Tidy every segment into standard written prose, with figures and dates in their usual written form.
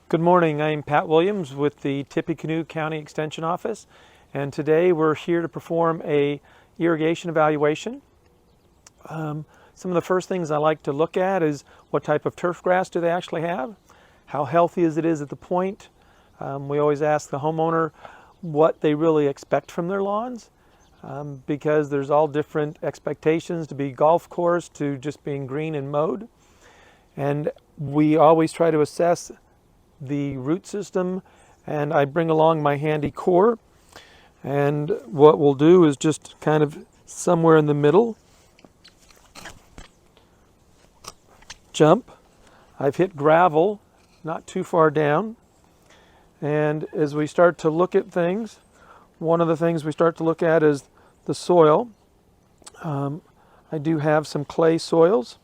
Good morning, I'm Pat Williams with the Tippecanoe County Extension Office, and today we're here to perform a irrigation evaluation. Some of the first things I like to look at is what type of turf grass do they actually have, how healthy is at the point. We always ask the homeowner what they really expect from their lawns, because there's all different expectations to be golf course to just being green and mowed. And we always try to assess the root system, and I bring along my handy core, and what we'll do is just kind of somewhere in the middle jump. I've hit gravel not too far down, and as we start to look at things, one of the things we start to look at is the soil. I do have some clay soils,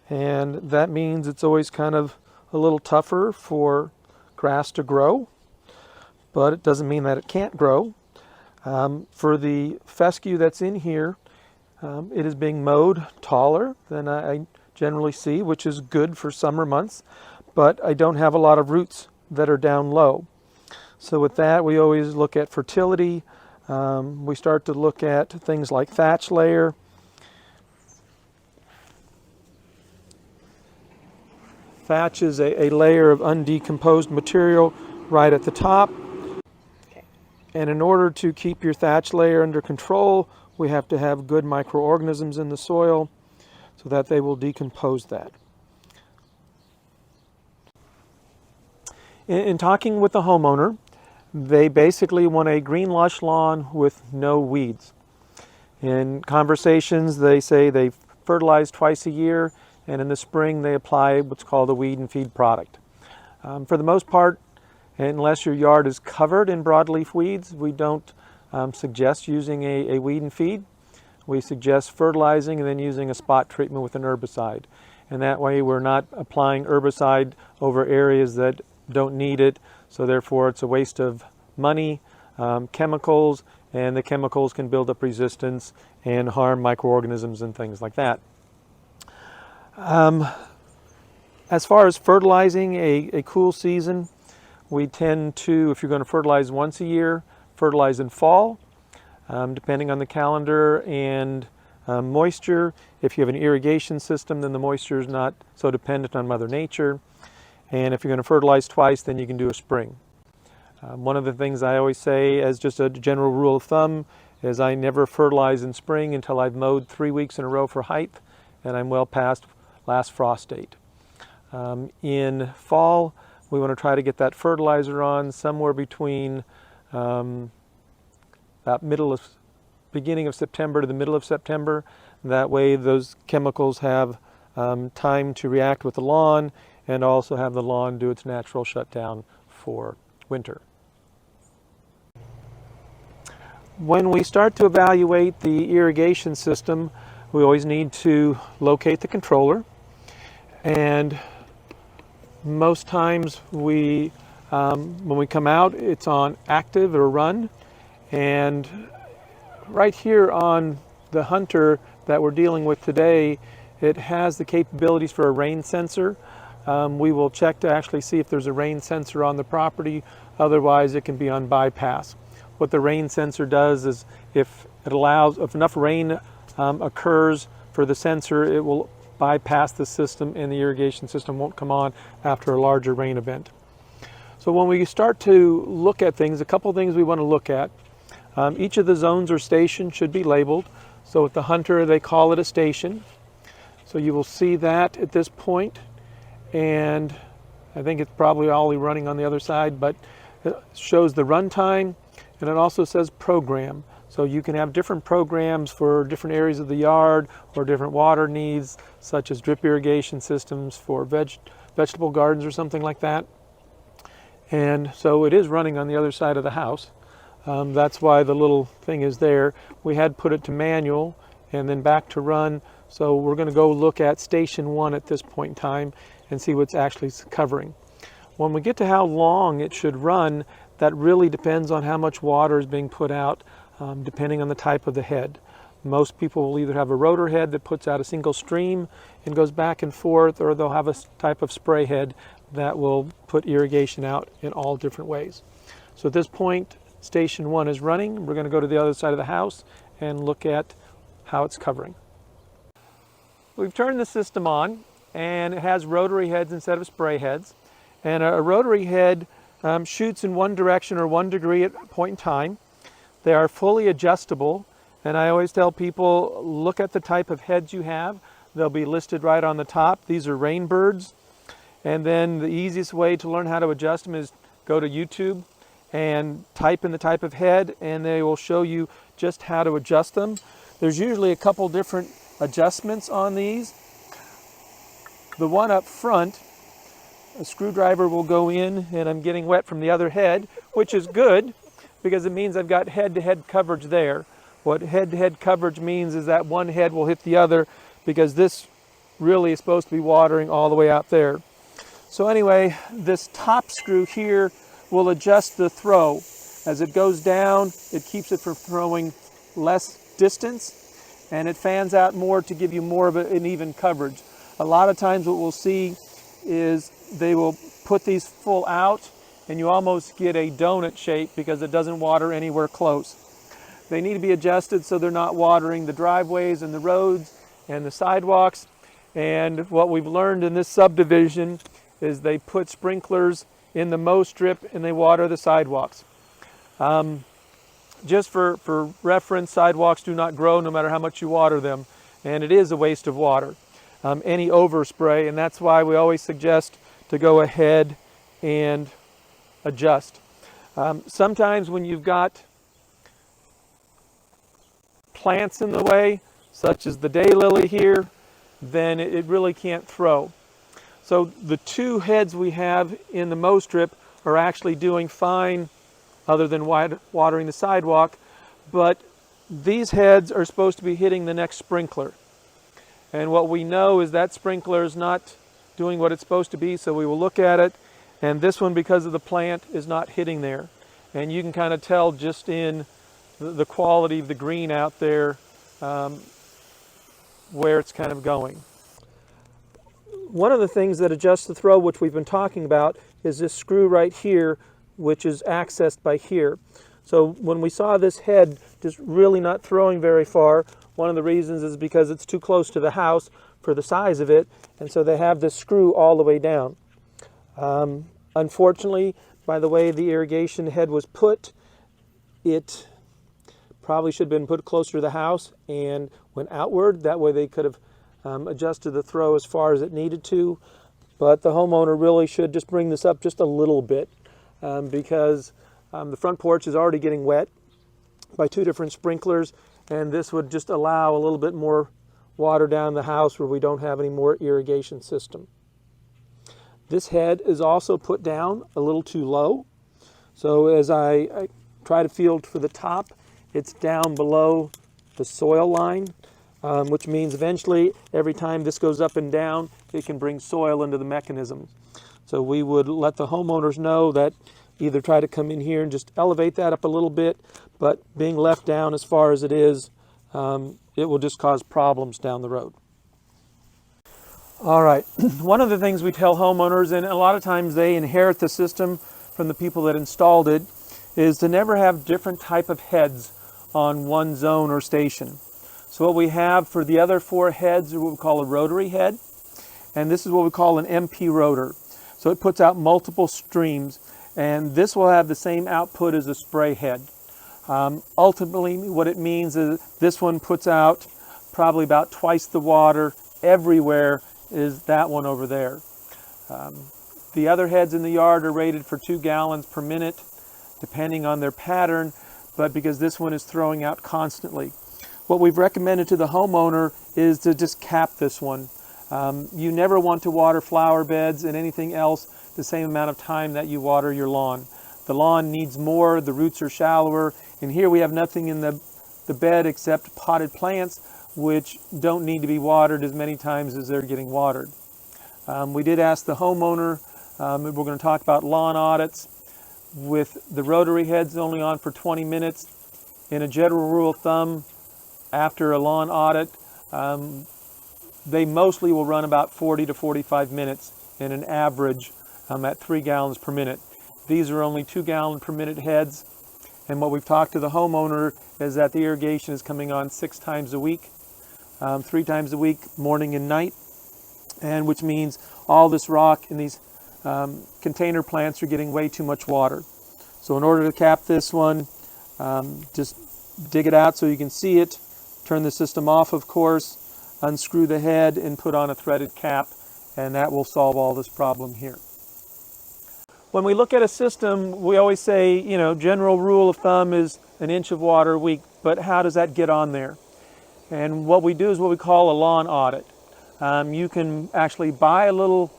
and that means it's always kind of a little tougher for grass to grow, but it doesn't mean that it can't grow. For the fescue that's in here, it is being mowed taller than I generally see, which is good for summer months, but I don't have a lot of roots that are down low. So with that, we always look at fertility. We start to look at things like thatch layer. Thatch is a layer of undecomposed material right at the top. And in order to keep your thatch layer under control, we have to have good microorganisms in the soil so that they will decompose that. In talking with the homeowner, they basically want a green lush lawn with no weeds. In conversations, they say they fertilize twice a year, and in the spring they apply what's called a weed and feed product. For the most part, unless your yard is covered in broadleaf weeds, we don't suggest using a weed and feed. We suggest fertilizing and then using a spot treatment with an herbicide. And that way we're not applying herbicide over areas that don't need it, so therefore it's a waste of money, chemicals, and the chemicals can build up resistance and harm microorganisms and things like that. As far as fertilizing a cool season, we tend to, if you're going to fertilize once a year, fertilize in fall, depending on the calendar and moisture. If you have an irrigation system, then the moisture is not so dependent on Mother Nature. And if you're going to fertilize twice, then you can do a spring. One of the things I always say as just a general rule of thumb is I never fertilize in spring until I've mowed 3 weeks in a row for height and I'm well past last frost date. In fall, we want to try to get that fertilizer on somewhere between beginning of September to the middle of September. That way those chemicals have time to react with the lawn and also have the lawn do its natural shutdown for winter. When we start to evaluate the irrigation system, we always need to locate the controller. And most times when we come out, it's on active or run. And right here on the Hunter that we're dealing with today, it has the capabilities for a rain sensor. We will check to actually see if there's a rain sensor on the property. Otherwise, it can be on bypass. What the rain sensor does is if enough rain occurs for the sensor, it will bypass the system and the irrigation system won't come on after a larger rain event. So when we start to look at things, a couple things we want to look at. Each of the zones or stations should be labeled. So with the Hunter, they call it a station. So you will see that at this point. And I think it's probably already running on the other side, but it shows the runtime, and it also says program. So you can have different programs for different areas of the yard or different water needs, such as drip irrigation systems for vegetable gardens or something like that. And so it is running on the other side of the house. That's why the little thing is there. We had put it to manual and then back to run. So we're going to go look at station 1 at this point in time and see what's actually covering. When we get to how long it should run, that really depends on how much water is being put out, depending on the type of the head. Most people will either have a rotor head that puts out a single stream and goes back and forth, or they'll have a type of spray head that will put irrigation out in all different ways. So at this point, station 1 is running. We're going to go to the other side of the house and look at how it's covering. We've turned the system on, and it has rotary heads instead of spray heads. And a rotary head shoots in one direction or 1 degree at a point in time. They are fully adjustable, and I always tell people, look at the type of heads you have. They'll be listed right on the top. These are Rainbirds. And then the easiest way to learn how to adjust them is go to YouTube and type in the type of head, and they will show you just how to adjust them. There's usually a couple different adjustments on these. The one up front, a screwdriver will go in, and I'm getting wet from the other head, which is good because it means I've got head-to-head coverage there. What head-to-head coverage means is that one head will hit the other, because this really is supposed to be watering all the way out there. So anyway, this top screw here will adjust the throw. As it goes down, it keeps it from throwing less distance, and it fans out more to give you more of an even coverage. A lot of times what we'll see is they will put these full out, and you almost get a donut shape because it doesn't water anywhere close. They need to be adjusted so they're not watering the driveways and the roads and the sidewalks. And what we've learned in this subdivision is they put sprinklers in the mow strip and they water the sidewalks. Just for reference, sidewalks do not grow no matter how much you water them, and it is a waste of water, any overspray, and that's why we always suggest to go ahead and adjust. Sometimes when you've got plants in the way, such as the daylily here, then it really can't throw. So the two heads we have in the mow strip are actually doing fine, other than watering the sidewalk, but these heads are supposed to be hitting the next sprinkler. And what we know is that sprinkler is not doing what it's supposed to be, so we will look at it, and this one, because of the plant, is not hitting there. And you can kind of tell just in the quality of the green out there where it's kind of going. One of the things that adjusts the throw, which we've been talking about, is this screw right here, which is accessed by here. So when we saw this head just really not throwing very far, one of the reasons is because it's too close to the house for the size of it, and so they have this screw all the way down. Unfortunately, by the way the irrigation head was put, it probably should have been put closer to the house and went outward. That way they could have adjusted the throw as far as it needed to. But the homeowner really should just bring this up just a little bit because the front porch is already getting wet by two different sprinklers, and this would just allow a little bit more water down the house where we don't have any more irrigation system. This head is also put down a little too low. So as I try to field for the top, it's down below the soil line, which means eventually every time this goes up and down, it can bring soil into the mechanism. So we would let the homeowners know that either try to come in here and just elevate that up a little bit, but being left down as far as it is, it will just cause problems down the road. All right, one of the things we tell homeowners, and a lot of times they inherit the system from the people that installed it, is to never have different type of heads on one zone or station. So what we have for the other four heads are what we call a rotary head, and this is what we call an MP rotor. So it puts out multiple streams, and this will have the same output as a spray head. Ultimately, what it means is this one puts out probably about twice the water everywhere is that one over there. The other heads in the yard are rated for 2 gallons per minute, depending on their pattern, but because this one is throwing out constantly. What we've recommended to the homeowner is to just cap this one. You never want to water flower beds and anything else the same amount of time that you water your lawn. The lawn needs more, the roots are shallower, and here we have nothing in the bed except potted plants, which don't need to be watered as many times as they're getting watered. We did ask the homeowner, we're going to talk about lawn audits, with the rotary heads only on for 20 minutes. In a general rule of thumb, after a lawn audit, they mostly will run about 40 to 45 minutes in an average at 3 gallons per minute. These are only 2 gallon per minute heads, and what we've talked to the homeowner is that the irrigation is coming on 6 times a week, 3 times a week, morning and night, and which means all this rock in these container plants are getting way too much water. So in order to cap this one, just dig it out so you can see it, turn the system off, of course, unscrew the head and put on a threaded cap, and that will solve all this problem here. When we look at a system, we always say, you know, general rule of thumb is 1 inch of water a week, but how does that get on there? And what we do is what we call a lawn audit. You can actually buy a little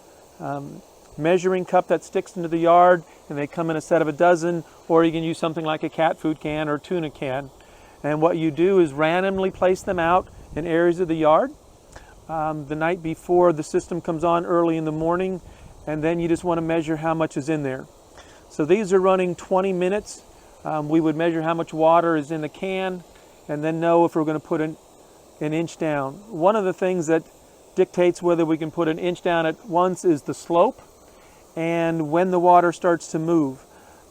measuring cup that sticks into the yard, and they come in a set of a dozen, or you can use something like a cat food can or tuna can. And what you do is randomly place them out in areas of the yard the night before the system comes on early in the morning, and then you just want to measure how much is in there. So these are running 20 minutes. We would measure how much water is in the can and then know if we're going to put an inch down. One of the things that dictates whether we can put an inch down at once is the slope and when the water starts to move.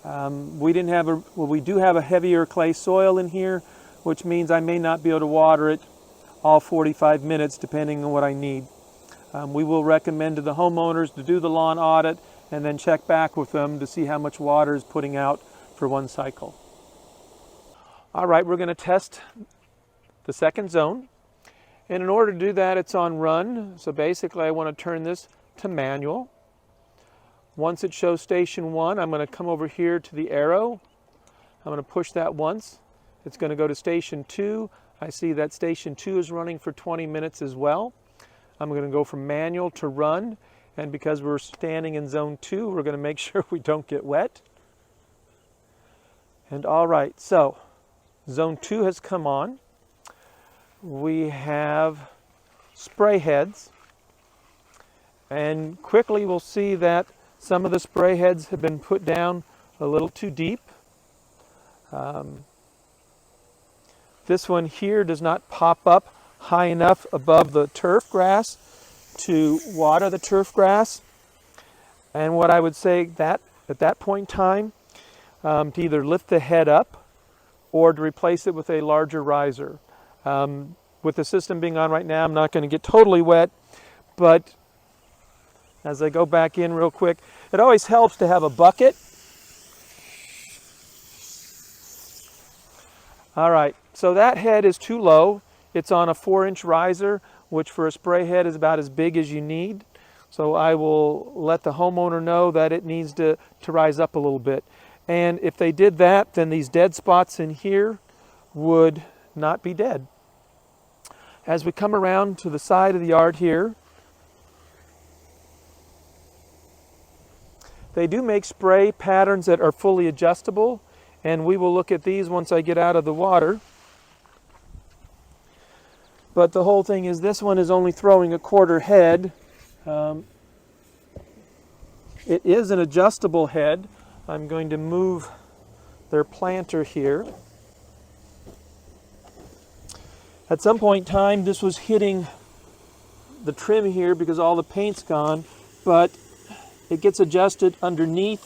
We do have a heavier clay soil in here, which means I may not be able to water it all 45 minutes depending on what I need. We will recommend to the homeowners to do the lawn audit and then check back with them to see how much water is putting out for one cycle. All right, we're going to test the second zone. And in order to do that, it's on run. So basically I want to turn this to manual. Once it shows station 1, I'm going to come over here to the arrow. I'm going to push that once. It's going to go to station 2. I see that station 2 is running for 20 minutes as well. I'm going to go from manual to run, and because we're standing in zone 2, we're going to make sure we don't get wet. And all right, so zone 2 has come on. We have spray heads, and quickly we'll see that some of the spray heads have been put down a little too deep. This one here does not pop up high enough above the turf grass to water the turf grass. And what I would say that at that point in time, to either lift the head up or to replace it with a larger riser. With the system being on right now, I'm not going to get totally wet, but as I go back in real quick, it always helps to have a bucket. All right, so that head is too low. It's on a 4-inch riser, which for a spray head is about as big as you need. So I will let the homeowner know that it needs to rise up a little bit. And if they did that, then these dead spots in here would not be dead. As we come around to the side of the yard here, they do make spray patterns that are fully adjustable, and we will look at these once I get out of the water. But the whole thing is this one is only throwing a 1/4 head. It is an adjustable head. I'm going to move their planter here. At some point in time, this was hitting the trim here because all the paint's gone, but it gets adjusted underneath.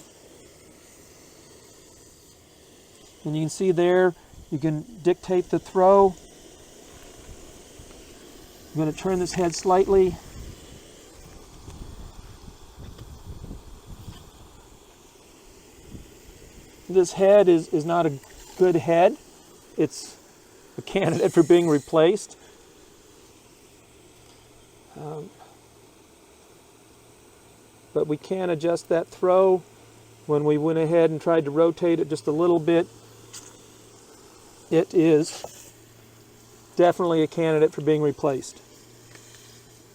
And you can see there, you can dictate the throw. I'm going to turn this head slightly. This head is not a good head. It's a candidate for being replaced. But we can adjust that throw. When we went ahead and tried to rotate it just a little bit, it is definitely a candidate for being replaced.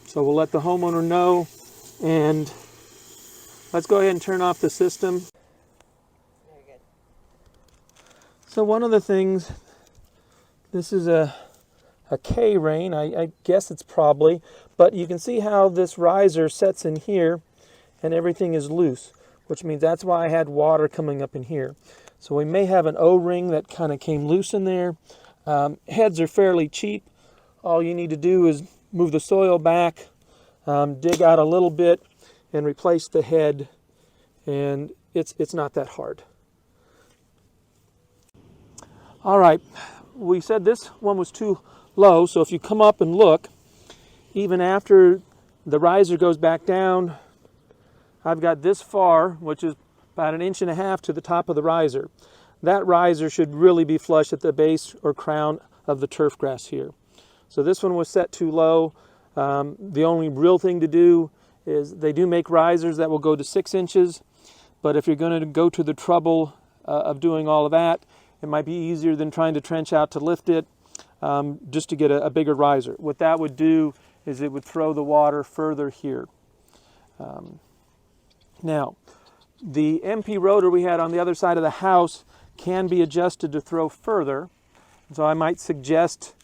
So we'll let the homeowner know, and let's go ahead and turn off the system. Very good. So one of the things, this is a K-rain, I guess it's probably, but you can see how this riser sets in here and everything is loose, which means that's why I had water coming up in here. So we may have an O-ring that kind of came loose in there. Heads are fairly cheap. All you need to do is move the soil back, dig out a little bit, and replace the head and it's not that hard. All right, we said this one was too low, so if you come up and look, even after the riser goes back down, I've got this far, which is about 1.5 inches to the top of the riser. That riser should really be flush at the base or crown of the turf grass here. So this one was set too low. The only real thing to do is they do make risers that will go to 6 inches, but if you're going to go to the trouble of doing all of that, it might be easier than trying to trench out to lift it, just to get a bigger riser. What that would do is it would throw the water further here. Now, the MP rotor we had on the other side of the house can be adjusted to throw further. So I might suggest,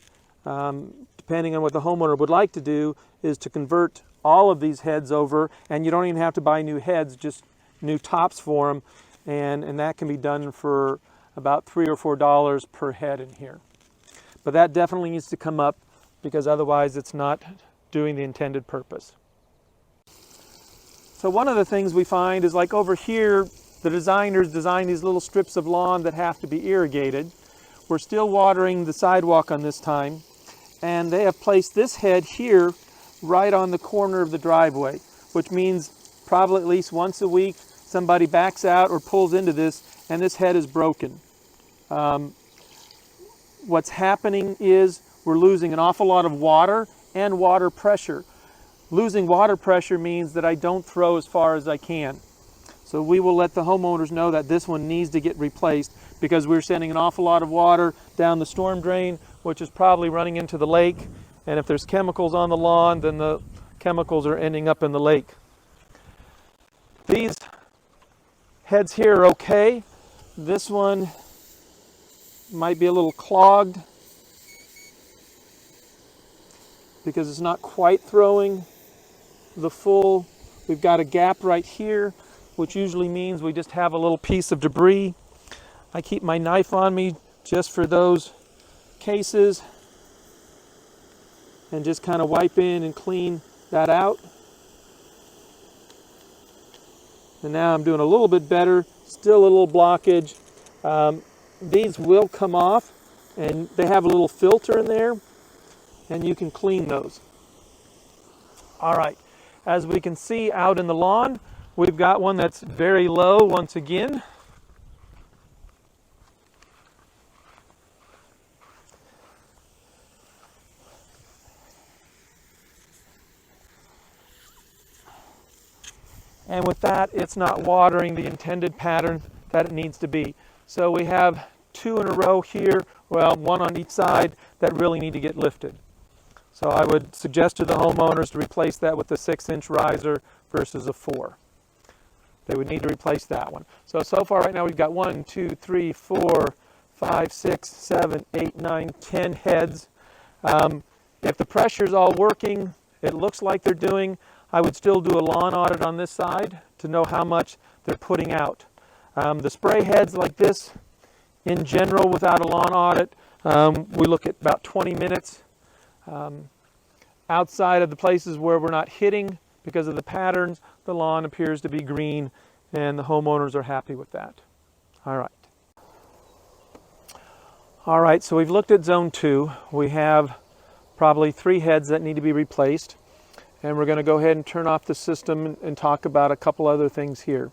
depending on what the homeowner would like to do, is to convert all of these heads over, and you don't even have to buy new heads, just new tops for them, and that can be done for about $3 or $4 per head in here. But that definitely needs to come up, because otherwise it's not doing the intended purpose. So one of the things we find is, like over here, the designers design these little strips of lawn that have to be irrigated. We're still watering the sidewalk on this time, and they have placed this head here right on the corner of the driveway, which means probably at least once a week somebody backs out or pulls into this and this head is broken. What's happening is we're losing an awful lot of water and water pressure. Losing water pressure means that I don't throw as far as I can. So we will let the homeowners know that this one needs to get replaced, because we're sending an awful lot of water down the storm drain, which is probably running into the lake. And if there's chemicals on the lawn, then the chemicals are ending up in the lake. These heads here are okay. This one might be a little clogged because it's not quite throwing the full. We've got a gap right here, which usually means we just have a little piece of debris. I keep my knife on me just for those cases, and just kind of wipe in and clean that out. And now I'm doing a little bit better, still a little blockage. These will come off, and they have a little filter in there, and you can clean those. All right, as we can see out in the lawn, we've got one that's very low once again. And with that, it's not watering the intended pattern that it needs to be. So we have 2 in a row here, well, 1 on each side, that really need to get lifted. So I would suggest to the homeowners to replace that with a 6-inch riser versus a 4. They would need to replace that one. So far right now we've got 1, 2, 3, 4, 5, 6, 7, 8, 9, 10 heads. If the pressure's all working, it looks like they're doing, I would still do a lawn audit on this side to know how much they're putting out. The spray heads like this, in general, without a lawn audit, we look at about 20 minutes. Outside of the places where we're not hitting because of the patterns, the lawn appears to be green, and the homeowners are happy with that. All right. All right, so we've looked at zone 2. We have probably 3 heads that need to be replaced. And we're going to go ahead and turn off the system and talk about a couple other things here.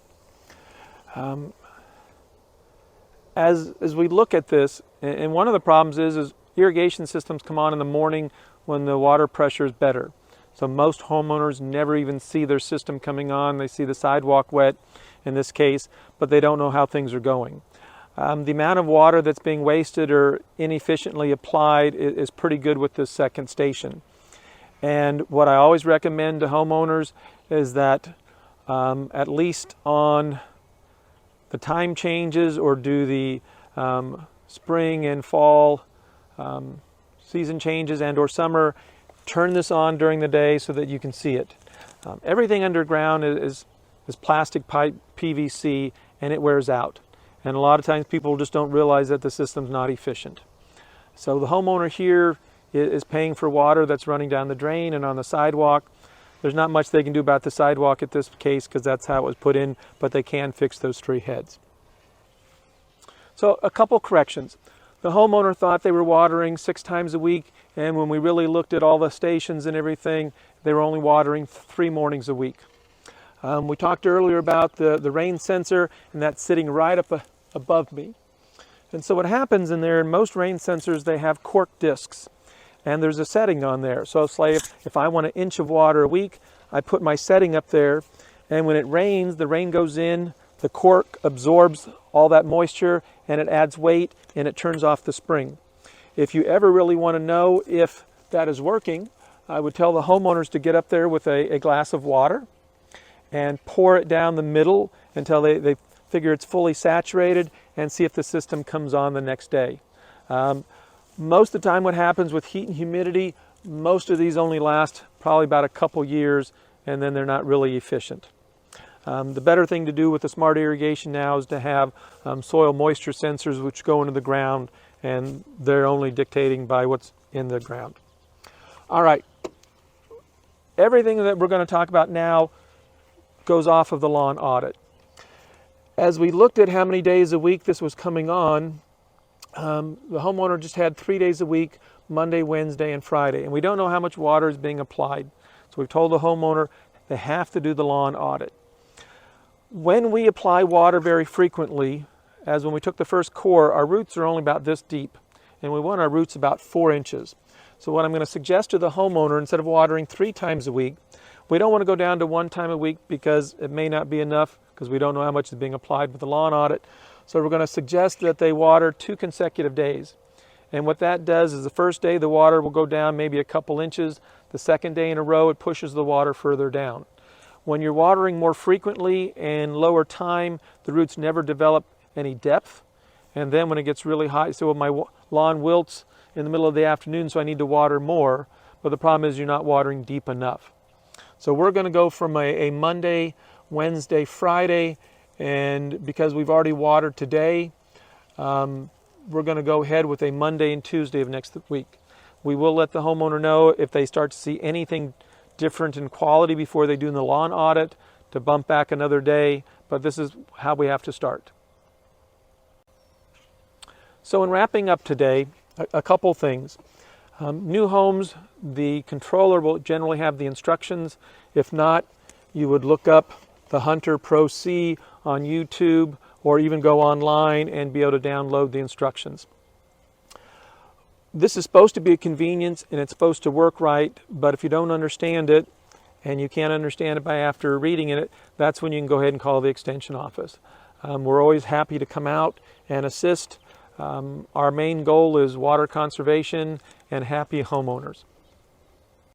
As we look at this, and one of the problems is irrigation systems come on in the morning when the water pressure is better. So most homeowners never even see their system coming on. They see the sidewalk wet in this case, but they don't know how things are going. The amount of water that's being wasted or inefficiently applied is pretty good with this second station. And what I always recommend to homeowners is that at least on the time changes, or do the spring and fall season changes and or summer, turn this on during the day so that you can see it. Everything underground is plastic pipe PVC, and it wears out. And a lot of times people just don't realize that the system's not efficient. So the homeowner here is paying for water that's running down the drain and on the sidewalk. there's not much they can do about the sidewalk at this case because that's how it was put in, but they can fix those tree heads. So a couple corrections. The homeowner thought they were watering 6 times a week, and when we really looked at all the stations and everything, they were only watering 3 mornings a week. We talked earlier about the rain sensor, and that's sitting right up above me. And so what happens in there, in most rain sensors, they have cork discs, and there's a setting on there. So it's like if I want 1 inch of water a week, I put my setting up there, and when it rains, the rain goes in, the cork absorbs all that moisture, and it adds weight, and it turns off the spring. If you ever really want to know if that is working, I would tell the homeowners to get up there with a glass of water and pour it down the middle until they figure it's fully saturated, and see if the system comes on the next day. Most of the time what happens with heat and humidity, most of these only last probably about a couple years, and then they're not really efficient. The better thing to do with the smart irrigation now is to have soil moisture sensors which go into the ground, and they're only dictating by what's in the ground. All right, everything that we're going to talk about now goes off of the lawn audit. As we looked at how many days a week this was coming on, the homeowner just had 3 days a week, Monday, Wednesday, and Friday, and we don't know how much water is being applied. So we've told the homeowner they have to do the lawn audit. When we apply water very frequently, as when we took the first core, our roots are only about this deep, and we want our roots about 4 inches. So what I'm going to suggest to the homeowner, instead of watering 3 times a week, we don't want to go down to 1 time a week because it may not be enough because we don't know how much is being applied with the lawn audit. So we're going to suggest that they water 2 consecutive days. And what that does is the first day the water will go down maybe a couple inches. The second day in a row it pushes the water further down. When you're watering more frequently and lower time, the roots never develop any depth. And then when it gets really hot, so my lawn wilts in the middle of the afternoon, so I need to water more. But the problem is you're not watering deep enough. So we're going to go from a Monday, Wednesday, Friday, and because we've already watered today, we're going to go ahead with a Monday and Tuesday of next week. We will let the homeowner know if they start to see anything different in quality before they do the lawn audit to bump back another day, but this is how we have to start. So in wrapping up today, a couple things. New homes, the controller will generally have the instructions. If not, you would look up the Hunter Pro C on YouTube or even go online and be able to download the instructions. This is supposed to be a convenience and it's supposed to work right, but if you don't understand it and you can't understand it by after reading it, that's when you can go ahead and call the extension office. We're always happy to come out and assist. Our main goal is water conservation and happy homeowners.